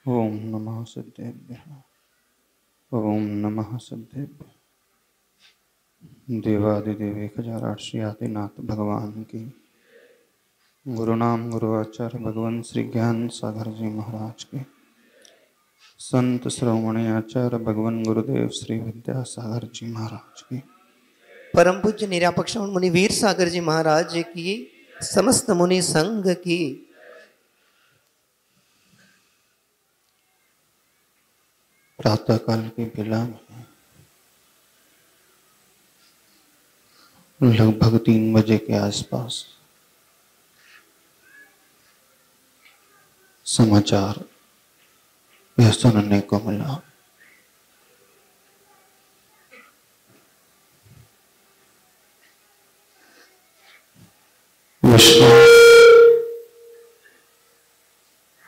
ओम नमः सिद्धेभ्यः। ओम नमः सिद्धेभ्यः। देवादिदेव 1008 आदिनाथ भगवान की, गुरुनाम गुरु आचार्य भगवान श्री ज्ञान सागर जी महाराज की, संत श्रोमणी आचार्य भगवान गुरुदेव श्री विद्यासागर जी महाराज की, परम पूज्य निरापक्ष मुनि वीर सागर जी महाराज की, समस्त मुनि संघ की। प्रातः काल की बेला में लगभग 3 बजे के आसपास समाचार यह सुनने को मिला। विश्वास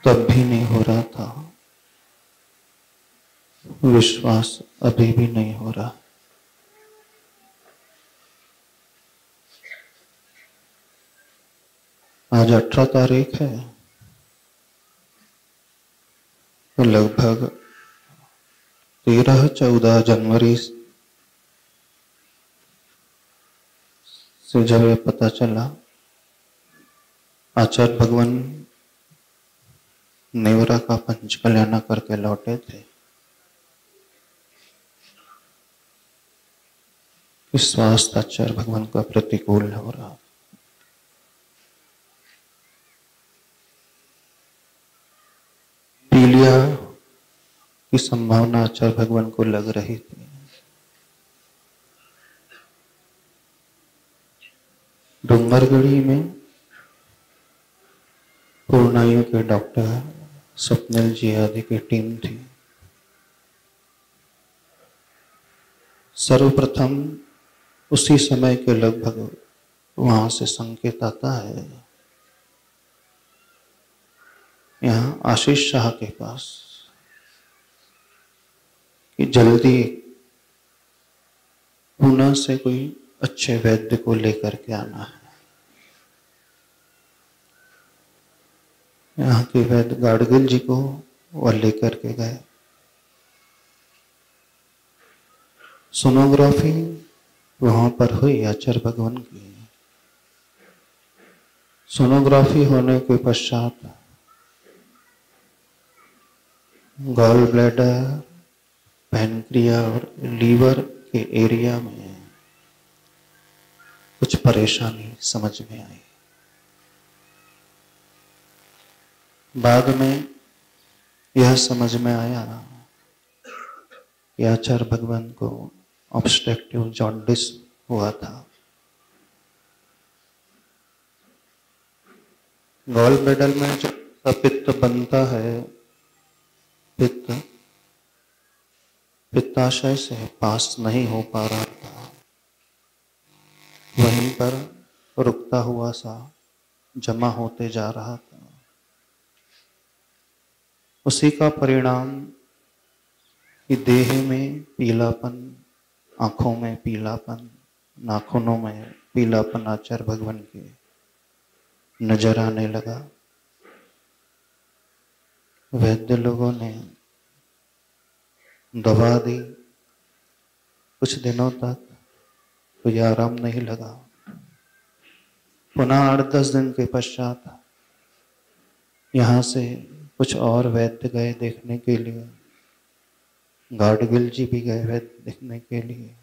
तब भी नहीं हो रहा था, विश्वास अभी भी नहीं हो रहा। आज 18 तारीख है, तो लगभग 13-14 जनवरी से जब यह पता चला, आचार्य भगवान नेवरा का पंचकल्याण करके लौटे थे, कि स्वास्थ्य आचार्य भगवान का प्रतिकूल हो रहा। पीलिया की संभावना आचार्य भगवान को लग रही थी। डूंगरगढ़ी में पूर्णायु के डॉक्टर स्वप्निल जी आदि की टीम थी। सर्वप्रथम उसी समय के लगभग वहां से संकेत आता है, यहाँ आशीष शाह के पास, कि जल्दी पुणे से कोई अच्छे वैद्य को लेकर के आना है। यहाँ के वैद्य गाडगिल जी को वह लेकर के गए। सोनोग्राफी वहां पर हुई आचार्य भगवान की। सोनोग्राफी होने के पश्चात गॉल ब्लैडर, पैनक्रिया और लीवर के एरिया में कुछ परेशानी समझ में आई। बाद में यह समझ में आया कि आचार्य भगवान को ऑब्स्ट्रक्टिव जॉन्डिस हुआ था। गॉल ब्लैडर में जो पित्त बनता है, पित्ताशय से पास नहीं हो पा रहा था, वहीं पर रुकता हुआ सा जमा होते जा रहा था। उसी का परिणाम कि देह में पीलापन, आंखों में पीलापन, नाखूनों में पीलापन आचार्य भगवान के नजर आने लगा। वैद्य लोगों ने दवा दी, कुछ दिनों तक कोई आराम नहीं लगा। पुनः 8-10 दिन के पश्चात यहाँ से कुछ और वैद्य गए देखने के लिए। गाडगिल जी भी गए वैद्य देखने के लिए।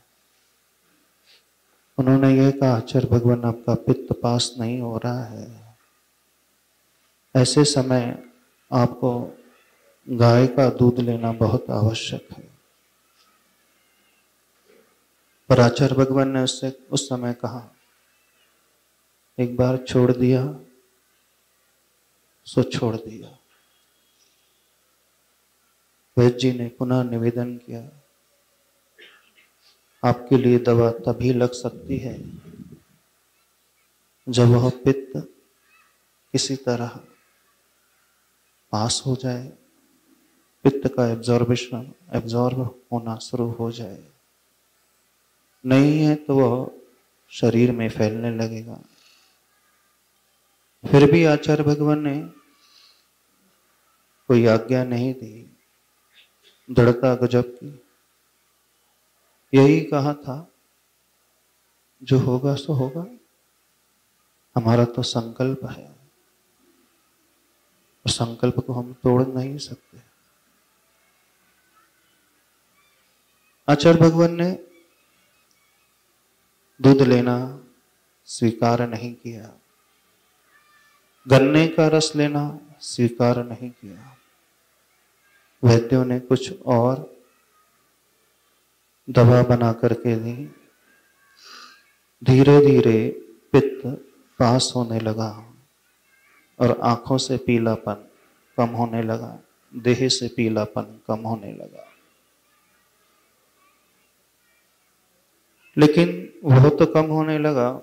उन्होंने यह कहा, आचार्य भगवान आपका पित्त पास नहीं हो रहा है, ऐसे समय आपको गाय का दूध लेना बहुत आवश्यक है। पर आचार्य भगवान ने उससे उस समय कहा, एक बार छोड़ दिया सो छोड़ दिया। वैद्य जी ने पुनः निवेदन किया, आपके लिए दवा तभी लग सकती है जब वह पित्त किसी तरह पास हो जाए, पित्त का एब्जॉर्ब होना शुरू हो जाए। नहीं है तो वह शरीर में फैलने लगेगा। फिर भी आचार्य भगवान ने कोई आज्ञा नहीं दी, दृढ़ता गजब की। यही कहा था, जो होगा सो होगा, हमारा तो संकल्प है और संकल्प को हम तोड़ नहीं सकते। आचार्य भगवान ने दूध लेना स्वीकार नहीं किया, गन्ने का रस लेना स्वीकार नहीं किया। वैद्यों ने कुछ और दवा बना करके दी। धीरे धीरे पित्त पास होने लगा और आंखों से पीलापन कम होने लगा, देह से पीलापन कम होने लगा। लेकिन वह तो कम होने लगा,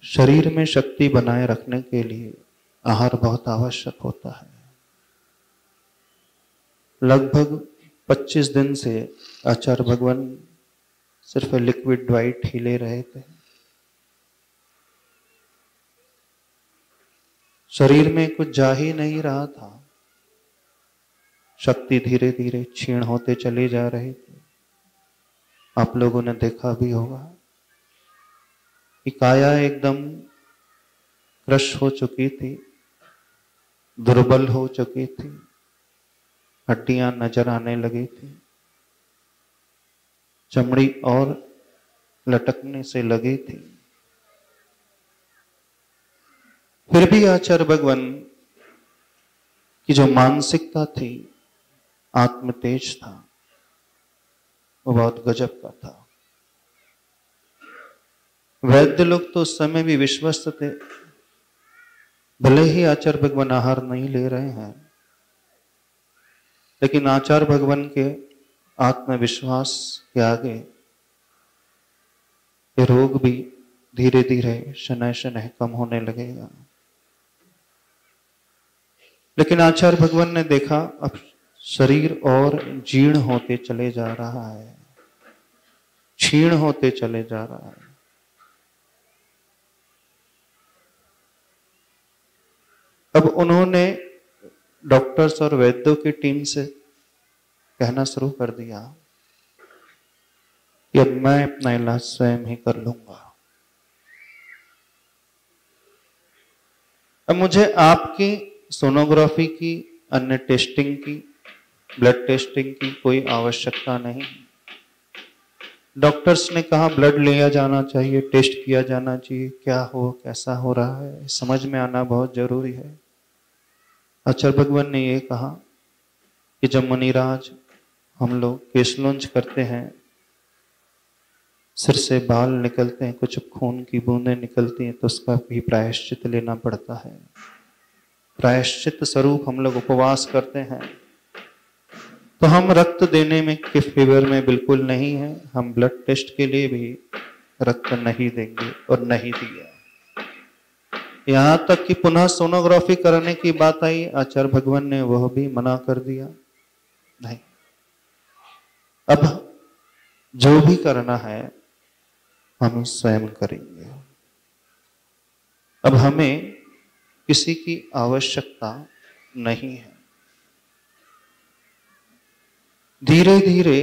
शरीर में शक्ति बनाए रखने के लिए आहार बहुत आवश्यक होता है। लगभग 25 दिन से आचार्य भगवान सिर्फ लिक्विड डाइट ही ले रहे थे। शरीर में कुछ जा ही नहीं रहा था, शक्ति धीरे धीरे क्षीण होते चले जा रहे थे। आप लोगों ने देखा भी होगा कि काया एकदम क्रश हो चुकी थी, दुर्बल हो चुकी थी, हड्डियां नजर आने लगी थी, चमड़ी और लटकने से लगी थी। फिर भी आचार्य भगवान की जो मानसिकता थी, आत्म तेज था, वो बहुत गजब का था। वैद्य लोग तो उस समय भी विश्वस्त थे, भले ही आचार्य भगवान आहार नहीं ले रहे हैं, लेकिन आचार्य भगवान के आत्मविश्वास के आगे ये रोग भी धीरे धीरे शनैः शनैः कम होने लगेगा। लेकिन आचार्य भगवान ने देखा अब शरीर और जीर्ण होते चले जा रहा है, क्षीण होते चले जा रहा है। अब उन्होंने डॉक्टर्स और वैद्यों की टीम से कहना शुरू कर दिया कि अब मैं अपना इलाज स्वयं ही कर लूंगा। अब मुझे आपकी सोनोग्राफी की, अन्य टेस्टिंग की, ब्लड टेस्टिंग की कोई आवश्यकता नहीं। डॉक्टर्स ने कहा ब्लड लिया जाना चाहिए, टेस्ट किया जाना चाहिए, क्या हो कैसा हो रहा है समझ में आना बहुत जरूरी है। आचार्य भगवान ने ये कहा कि जब मुनिराज हम लोग केशलोंज करते हैं, सिर से बाल निकलते हैं, कुछ खून की बूंदें निकलती हैं, तो उसका भी प्रायश्चित लेना पड़ता है। प्रायश्चित स्वरूप हम लोग उपवास करते हैं। तो हम रक्त देने में के फेवर में बिल्कुल नहीं है, हम ब्लड टेस्ट के लिए भी रक्त नहीं देंगे और नहीं दिया। यहां तक कि पुनः सोनोग्राफी करने की बात आई, आचार्य भगवान ने वह भी मना कर दिया, नहीं, अब जो भी करना है हम स्वयं करेंगे। अब हमें किसी की आवश्यकता नहीं है। धीरे धीरे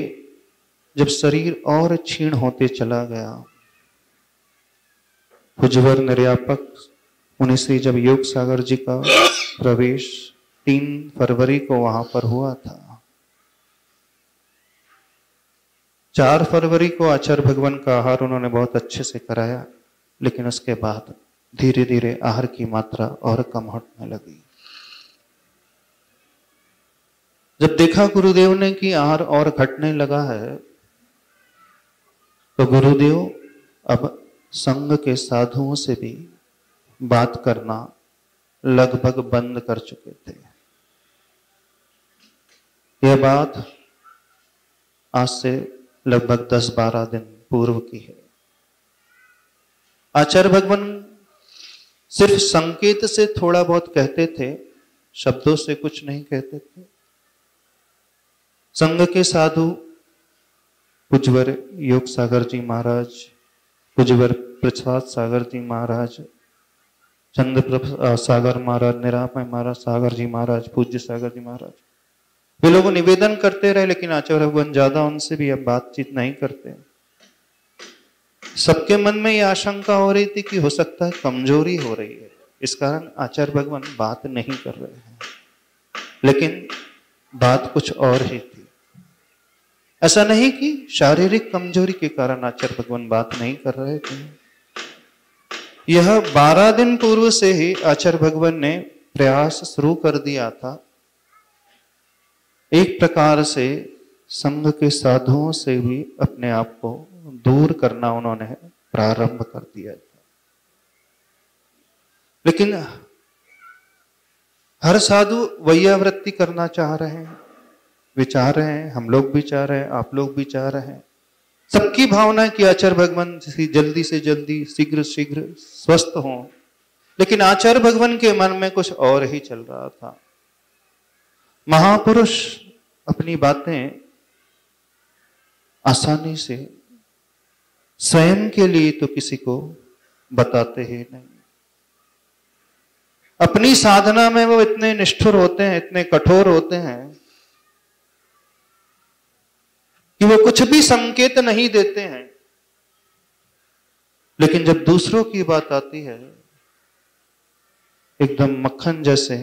जब शरीर और क्षीण होते चला गया, कुजवर निर्यापक मुनि श्री जब योग सागर जी का प्रवेश 3 फरवरी को वहां पर हुआ था, 4 फरवरी को आचार्य भगवान का आहार उन्होंने बहुत अच्छे से कराया, लेकिन उसके बाद धीरे धीरे आहार की मात्रा और कम होने लगी। जब देखा गुरुदेव ने कि आहार और घटने लगा है, तो गुरुदेव अब संघ के साधुओं से भी बात करना लगभग बंद कर चुके थे। यह बात आज से लगभग 10-12 दिन पूर्व की है। आचार्य भगवान सिर्फ संकेत से थोड़ा बहुत कहते थे, शब्दों से कुछ नहीं कहते थे। संघ के साधु पूज्यवर योग सागर जी महाराज, पूज्यवर प्रसाद सागर जी महाराज, चंद्र सागर महाराज, निरामय महाराज, सागर जी महाराज, पूज्य सागर जी महाराज, वे लोग निवेदन करते रहे, लेकिन आचार्य भगवान ज्यादा उनसे भी अब बातचीत नहीं करते। सबके मन में यह आशंका हो रही थी कि हो सकता है कमजोरी हो रही है, इस कारण आचार्य भगवान बात नहीं कर रहे हैं। लेकिन बात कुछ और ही थी। ऐसा नहीं कि शारीरिक कमजोरी के कारण आचार्य भगवान बात नहीं कर रहे थे। यह 12 दिन पूर्व से ही आचार्य भगवान ने प्रयास शुरू कर दिया था। एक प्रकार से संघ के साधुओं से भी अपने आप को दूर करना उन्होंने प्रारंभ कर दिया था। लेकिन हर साधु वैयावृत्ति करना चाह रहे हैं, वे चाह रहे हैं, हम लोग भी चाह रहे हैं, आप लोग भी चाह रहे हैं। सबकी भावना है कि आचार्य भगवान जल्दी से जल्दी, शीघ्र शीघ्र स्वस्थ हों। लेकिन आचार्य भगवान के मन में कुछ और ही चल रहा था। महापुरुष अपनी बातें आसानी से स्वयं के लिए तो किसी को बताते ही नहीं। अपनी साधना में वो इतने निष्ठुर होते हैं, इतने कठोर होते हैं कि वो कुछ भी संकेत नहीं देते हैं। लेकिन जब दूसरों की बात आती है, एकदम मक्खन जैसे,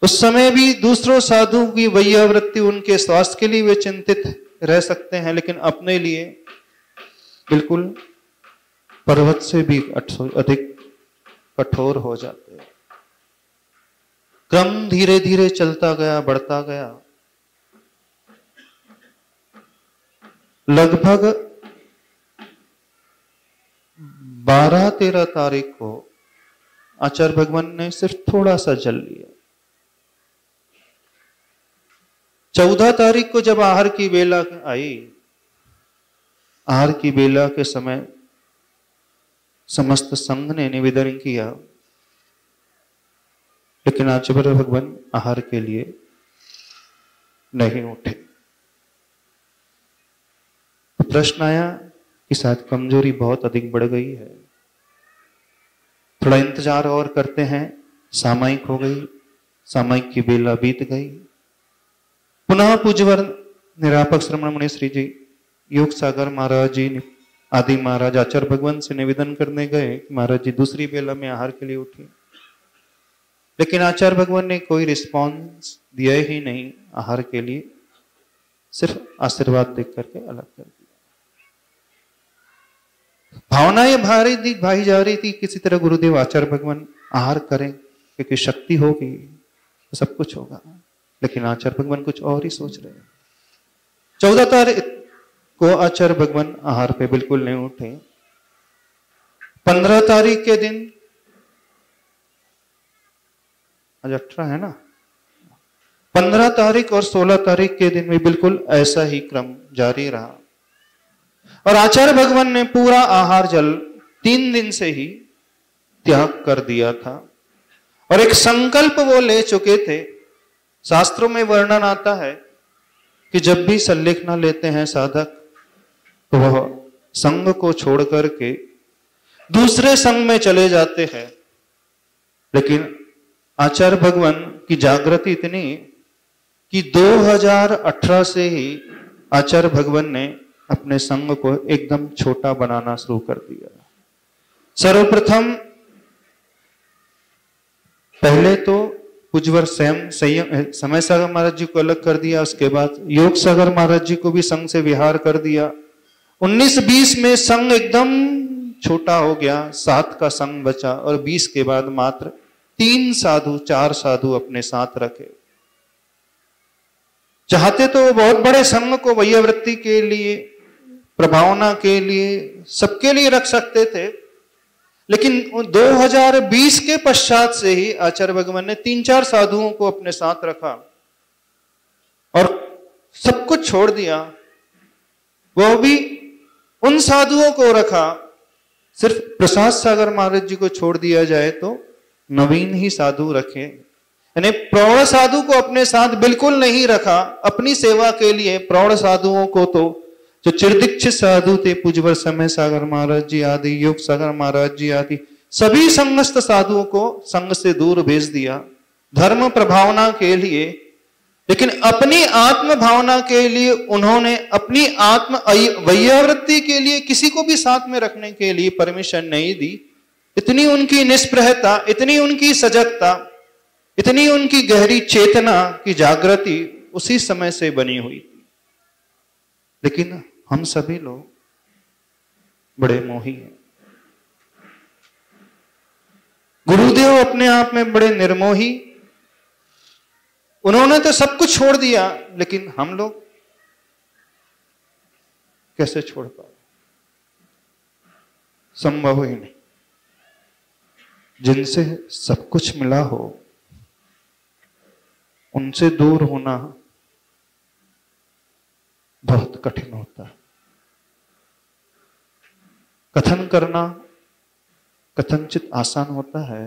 उस समय भी दूसरों साधु की वैयावृत्ति, उनके स्वास्थ्य के लिए वे चिंतित रह सकते हैं, लेकिन अपने लिए बिल्कुल पर्वत से भी अधिक कठोर हो जाते हैं। क्रम धीरे धीरे चलता गया, बढ़ता गया। लगभग 12-13 तारीख को आचार्य भगवान ने सिर्फ थोड़ा सा जल लिया। 14 तारीख को जब आहार की बेला आई, आहार की बेला के समय समस्त संघ ने निवेदन किया, लेकिन आचार्य भगवान आहार के लिए नहीं उठे। तो प्रश्न आया कि शायद कमजोरी बहुत अधिक बढ़ गई है, थोड़ा इंतजार और करते हैं। सामयिक हो गई, सामयिक की बेला बीत गई। पुनः पूज्यवर निरापक श्रमण मुनि श्री जी, योग सागर महाराज जी आदि महाराज आचार्य भगवान से निवेदन करने गए कि महाराज जी दूसरी बेला में आहार के लिए उठिए। लेकिन आचार्य भगवान ने कोई रिस्पॉन्स दिया ही नहीं आहार के लिए, सिर्फ आशीर्वाद देख करके अलग कर दिया। भावना ये भाई जा रही थी, किसी तरह गुरुदेव आचार्य भगवान आहार करें, क्योंकि शक्ति होगी तो सब कुछ होगा। लेकिन आचार्य भगवान कुछ और ही सोच रहे हैं। 14 तारीख को आचार्य भगवान आहार पे बिल्कुल नहीं उठे। 15 तारीख के दिन, आज 18 है ना, 15 तारीख और 16 तारीख के दिन भी बिल्कुल ऐसा ही क्रम जारी रहा। और आचार्य भगवान ने पूरा आहार जल 3 दिन से ही त्याग कर दिया था। और एक संकल्प वो ले चुके थे। शास्त्रों में वर्णन आता है कि जब भी संलेखना लेते हैं साधक, तो वह संघ को छोड़ करके दूसरे संघ में चले जाते हैं। लेकिन आचार्य भगवान की जागृति इतनी कि 2018 से ही आचार्य भगवान ने अपने संघ को एकदम छोटा बनाना शुरू कर दिया। सर्वप्रथम पहले तो पूज्यवर समय सागर महाराज जी को अलग कर दिया, उसके बाद योग सागर महाराज जी को भी संघ से विहार कर दिया। 19-20 में संघ एकदम छोटा हो गया, 7 का संघ बचा। और 20 के बाद मात्र 3 साधु 4 साधु अपने साथ रखे। चाहते तो वो बहुत बड़े संघ को वैयावृत्ति के लिए, प्रभावना के लिए, सबके लिए रख सकते थे। लेकिन 2020 के पश्चात से ही आचार्य भगवान ने 3-4 साधुओं को अपने साथ रखा और सब कुछ छोड़ दिया। वो भी उन साधुओं को रखा, सिर्फ प्रसाद सागर महाराज जी को छोड़ दिया जाए तो नवीन ही साधु रखे। यानी प्रौढ़ साधु को अपने साथ बिल्कुल नहीं रखा। अपनी सेवा के लिए प्रौढ़ साधुओं को तो जो चिरदीक्षित साधु थे, पूज्यवर समय सागर महाराज जी आदि, योग सागर महाराज जी आदि, सभी संगस्थ साधुओं को संग से दूर भेज दिया धर्म प्रभावना के लिए, लेकिन अपनी आत्म भावना के लिए उन्होंने अपनी आत्म वैयावृत्ति के लिए किसी को भी साथ में रखने के लिए परमिशन नहीं दी। इतनी उनकी निष्प्रहता, इतनी उनकी सजगता, इतनी उनकी गहरी चेतना की जागृति उसी समय से बनी हुई थी। लेकिन हम सभी लोग बड़े मोही हैं। गुरुदेव अपने आप में बड़े निर्मोही, उन्होंने तो सब कुछ छोड़ दिया, लेकिन हम लोग कैसे छोड़ पाए? संभव ही नहीं। जिनसे सब कुछ मिला हो उनसे दूर होना बहुत कठिन होता है। कथन करना कथनचित आसान होता है,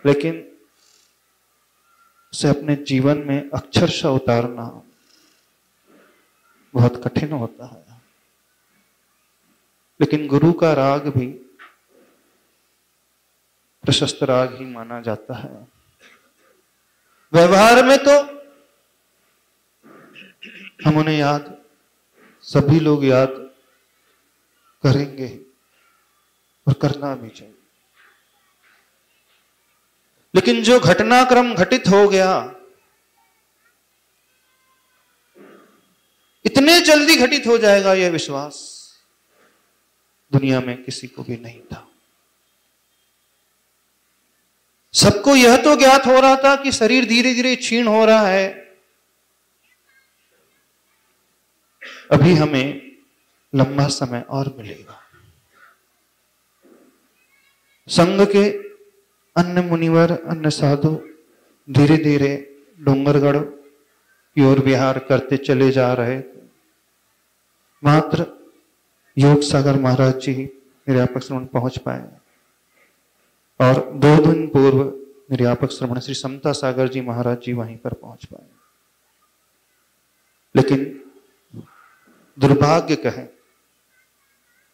लेकिन उसे अपने जीवन में अक्षरशः उतारना बहुत कठिन होता है। लेकिन गुरु का राग भी प्रशस्त राग ही माना जाता है। व्यवहार में तो हम उन्हें याद, सभी लोग याद करेंगे और करना भी चाहिए। लेकिन जो घटनाक्रम घटित हो गया, इतने जल्दी घटित हो जाएगा यह विश्वास दुनिया में किसी को भी नहीं था। सबको यह तो ज्ञात हो रहा था कि शरीर धीरे धीरे क्षीण हो रहा है, अभी हमें लंबा समय और मिलेगा। संघ के अन्य मुनिवर, अन्य साधु धीरे धीरे डोंगरगढ़ की ओर विहार करते चले जा रहे थे। मात्र योग सागर महाराज जी निर्यापक श्रवण पहुंच पाए, और 2 दिन पूर्व निर्यापक श्रवण श्री समता सागर जी महाराज जी वहीं पर पहुंच पाए। लेकिन दुर्भाग्य कहें,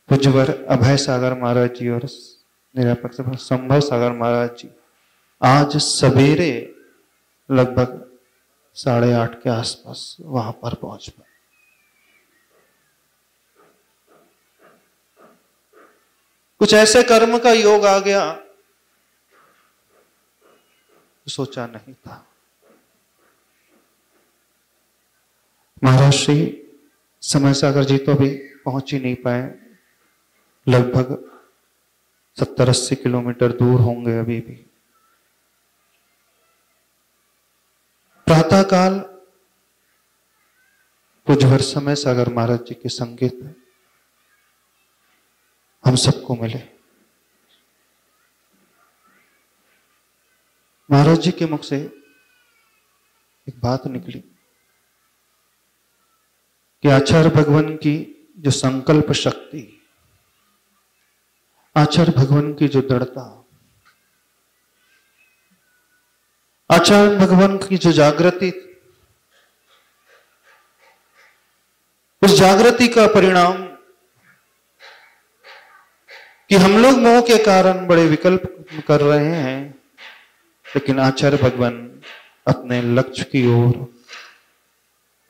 पूज्यवर अभय सागर महाराज जी और निर्यापक संभव सागर महाराज जी आज सवेरे लगभग 8:30 के आसपास वहां पर पहुंच पाए। कुछ ऐसे कर्म का योग आ गया सोचा नहीं था। महाराज श्री समय सागर जी तो भी पहुंच ही नहीं पाए, लगभग 70-80 किलोमीटर दूर होंगे अभी भी। प्रातःकाल पूज्यवर समय सागर महाराज जी के संगीत हम सबको मिले। महाराज जी के मुख से एक बात निकली कि आचार्य भगवान की जो संकल्प शक्ति, आचार्य भगवान की जो दृढ़ता, आचार्य भगवान की जो जागृति, उस जागृति का परिणाम कि हम लोग मोह के कारण बड़े विकल्प कर रहे हैं, लेकिन आचार्य भगवान अपने लक्ष्य की ओर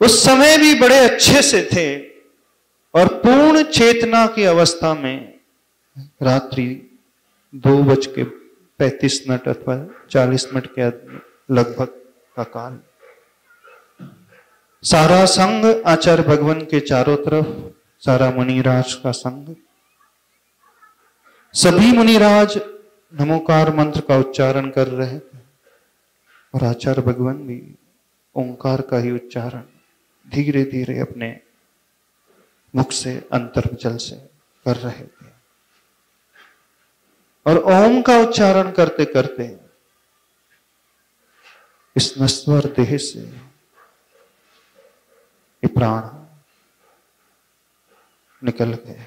उस समय भी बड़े अच्छे से थे, और पूर्ण चेतना की अवस्था में रात्रि 2:35 अथवा 40 मिनट के लगभग का काल, सारा संघ आचार्य भगवान के चारों तरफ, सारा मुनिराज का संघ, सभी मुनिराज नमोकार मंत्र का उच्चारण कर रहे थे, और आचार्य भगवान भी ओंकार का ही उच्चारण धीरे धीरे अपने मुख से, अंतर्जल से कर रहे थे। और ओम का उच्चारण करते करते इस नश्वर देह से ये प्राण निकल गए।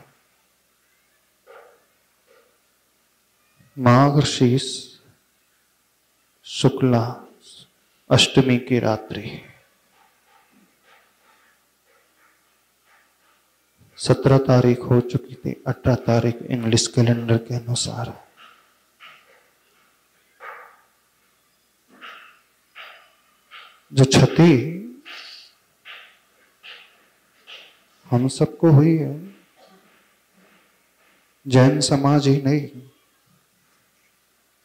माघ शुक्ला अष्टमी की रात्रि, 17 तारीख हो चुकी थी, 18 तारीख इंग्लिश कैलेंडर के अनुसार। जो क्षति हम सबको हुई है, जैन समाज ही नहीं,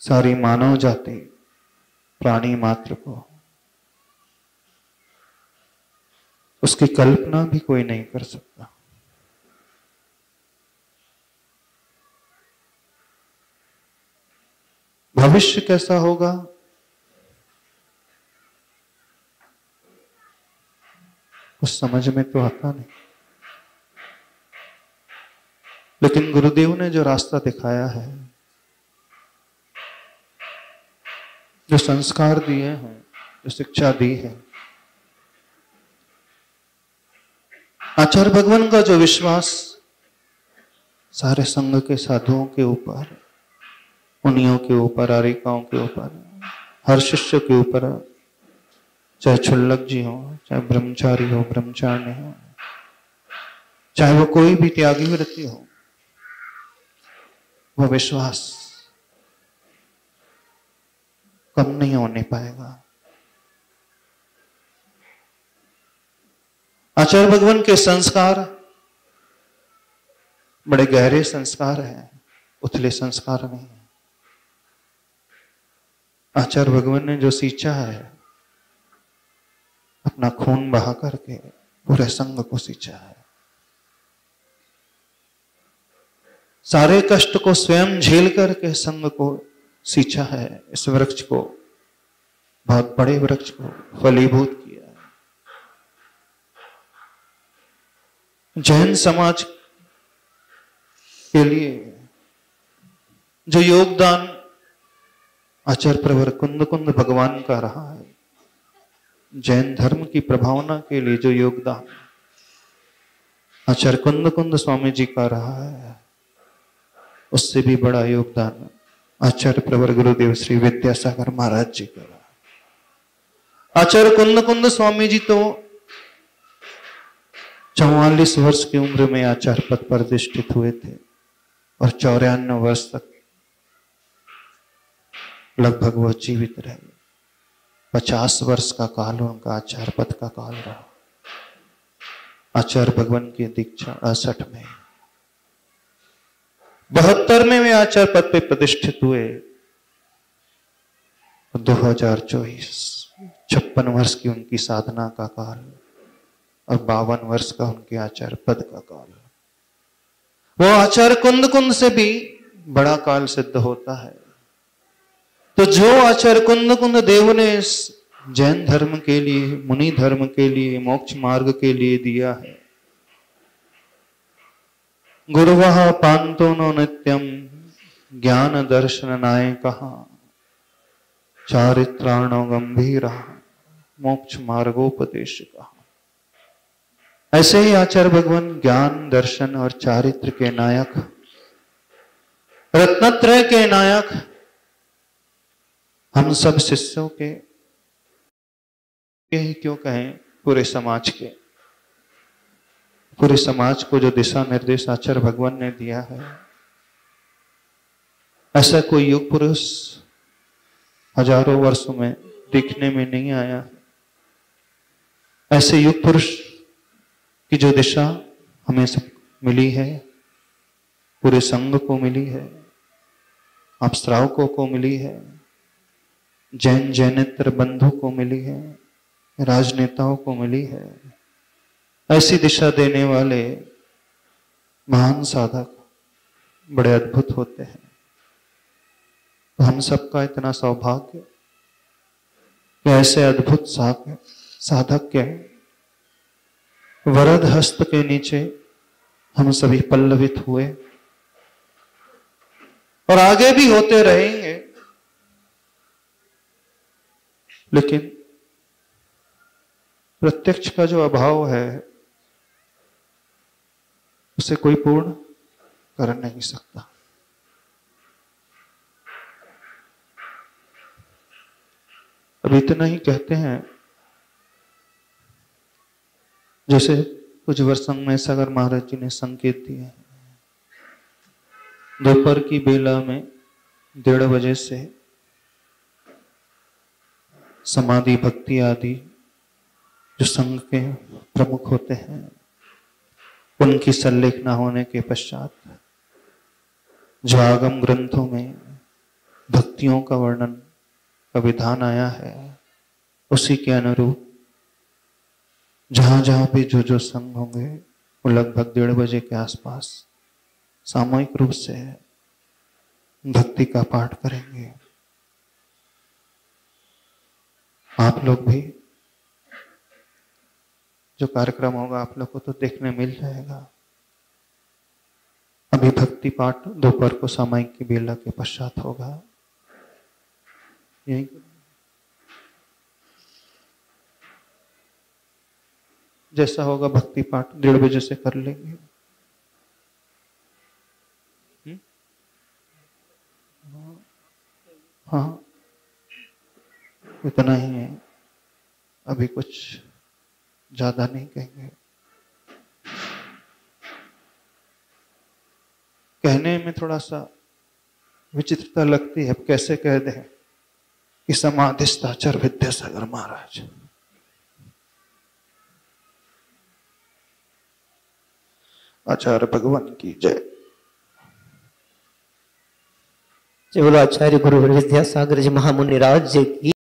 सारी मानव जाति, प्राणी मात्र को, उसकी कल्पना भी कोई नहीं कर सकता। भविष्य कैसा होगा कुछ समझ में तो आता नहीं, लेकिन गुरुदेव ने जो रास्ता दिखाया है, जो संस्कार दिए हैं, जो शिक्षा दी है, आचार्य भगवान का जो विश्वास सारे संघ के साधुओं के ऊपर, मुनियों के ऊपर, आरिकाओं के ऊपर, हर शिष्य के ऊपर, चाहे क्षुल्लक जी हो, चाहे ब्रह्मचारी हो, ब्रह्मचारिणी हो, चाहे वो कोई भी त्यागी व्रती हो, वह विश्वास कम नहीं होने पाएगा। आचार्य भगवान के संस्कार बड़े गहरे संस्कार हैं, उथले संस्कार नहीं है। आचार्य भगवान ने जो सींचा है, अपना खून बहा करके पूरे संघ को सींचा है। सारे कष्ट को स्वयं झेल करके संघ को सींचा है। इस वृक्ष को, बहुत बड़े वृक्ष को फलीभूत किया है। जैन समाज के लिए जो योगदान आचार्य प्रवर कुंद कुंद भगवान का रहा है, जैन धर्म की प्रभावना के लिए जो योगदान आचार्य कुंद कुंद स्वामी जी का रहा है, उससे भी बड़ा योगदान आचार्य प्रवर गुरुदेव श्री विद्यासागर महाराज जी का रहा। आचार्य कुंद कुंद स्वामी जी तो 44 वर्ष की उम्र में आचार्य पद पर अधिष्ठित हुए थे और 94 वर्ष तक लगभग वह जीवित रहे। 50 वर्ष का काल उनका आचार्य पद का काल रहा। आचार्य भगवान की दीक्षा 68 में, 72 में वे आचार्य पद पे प्रतिष्ठित हुए। 2024 56 वर्ष की उनकी साधना का काल और 52 वर्ष का उनके आचार्य पद का काल। वो आचार्य कुंद कुंद से भी बड़ा काल सिद्ध होता है। तो जो आचार्य कुंद कुंद देव ने इस जैन धर्म के लिए, मुनि धर्म के लिए, मोक्ष मार्ग के लिए दिया है, गुरुवः पांतो नो नित्यम ज्ञान दर्शन नायकः चारित्राणो गंभीरः मोक्ष मार्गोपदेशकः। ऐसे ही आचार्य भगवान ज्ञान, दर्शन और चारित्र के नायक, रत्नत्रय के नायक, हम सब शिष्यों के ही क्यों कहें, पूरे समाज के, पूरे समाज को जो दिशा निर्देश आचार्य भगवान ने दिया है, ऐसा कोई युग पुरुष हजारों वर्षों में दिखने में नहीं आया। ऐसे युग पुरुष की जो दिशा हमें सब मिली है, पूरे संघ को मिली है, आप श्रावकों को मिली है, जैन जैनेतर बंधु को मिली है, राजनेताओं को मिली है। ऐसी दिशा देने वाले महान साधक बड़े अद्भुत होते हैं। तो हम सबका इतना सौभाग्य कि ऐसे अद्भुत साधक के वरद हस्त के नीचे हम सभी पल्लवित हुए और आगे भी होते रहेंगे। लेकिन प्रत्यक्ष का जो अभाव है, उसे कोई पूर्ण कर नहीं सकता। अब इतना ही कहते हैं, जैसे कुछ वर्षंग में सागर महाराज जी ने संकेत दिया है। दोपहर की बेला में 1:30 बजे से समाधि भक्ति आदि जो संघ के प्रमुख होते हैं उनकी सल्लेख न होने के पश्चात जो आगम ग्रंथों में भक्तियों का वर्णन का विधान आया है उसी के अनुरूप जहां जहां भी जो संघ होंगे वो लगभग 1:30 बजे के आसपास सामूहिक रूप से भक्ति का पाठ करेंगे। आप लोग भी जो कार्यक्रम होगा आप लोग को तो देखने मिल जाएगा। अभी भक्ति पाठ दोपहर को सामयिक की बेला के पश्चात होगा। यही जैसा होगा भक्ति पाठ 1:30 बजे से कर लेंगे। हाँ, इतना ही है, अभी कुछ ज्यादा नहीं कहेंगे। कहने में थोड़ा सा विचित्रता लगती है, अब कैसे कह दें कि समाधिस्थ आचार्य विद्यासागर महाराज। आचार्य भगवान की जय। जय बोलो आचार्य गुरु विद्यासागर जी महामुनि राज जी की।